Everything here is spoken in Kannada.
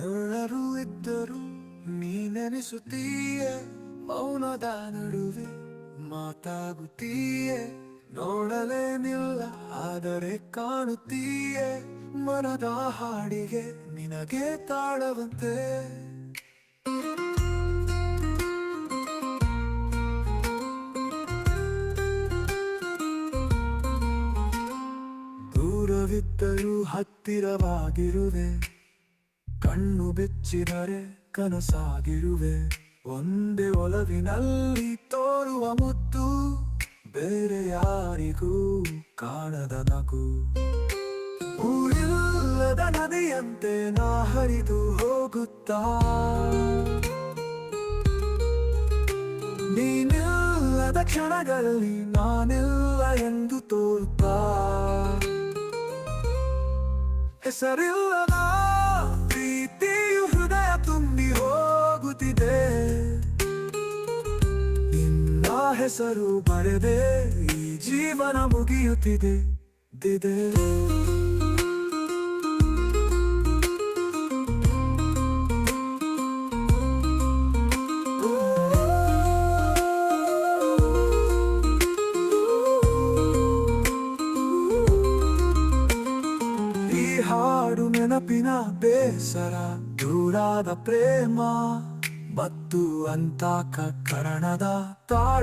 ಎಲ್ಲರೂ ಇದ್ದರು ನೀನೆನಿಸುತ್ತೀಯೆ, ಮೌನದ ನಡುವೆ ಮಾತಾಗುತ್ತೀಯೆ. ನೋಡಲೇನಿಲ್ಲ ಆದರೆ ಕಾಣುತ್ತೀಯೆ, ಮನದ ಹಾಡಿಗೆ ನಿನಗೆ ತಾಳವಂತೆ. ದೂರವಿದ್ದರೂ ಹತ್ತಿರವಾಗಿರುವೆ, ಕಣ್ಣು ಬೆಚ್ಚಿದರೆ ಕನಸಾಗಿರುವೆ. ಒಂದೇ ಒಲವಿನಲ್ಲಿ ತೋರುವ ಮುತ್ತು, ಬೇರೆ ಯಾರಿಗೂ ಕಾಣದ ನಗು. ಊರಿಲ್ಲದ ನದಿಯಂತೆ ನಾ ಹರಿದು ಹೋಗುತ್ತಾ, ನೀನಿಲ್ಲದ ಕ್ಷಣಗಳಲ್ಲಿ ನಾನಿಲ್ಲ ಎಂದು ತೋರುತ್ತಾ. ಹೆಸರಿಲ್ಲದ ಪ್ರೀತಿಯು ಹೃದಯ ತುಂಬಿ ಹೋಗುತ್ತಿದೆ, ನಿನ್ನ ಹೆಸರು ಬರೆದೆ ಈ ಜೀವನ ಮುಗಿಯುತ್ತಿದೆ. ಈ ಹಾಡು ನೆನಪಿನ ಬೇಸರ, ದೂರಾದ ಪ್ರೇಮ ಮತ್ತು ಅಂತ ಕರಣದ ತಾಳ.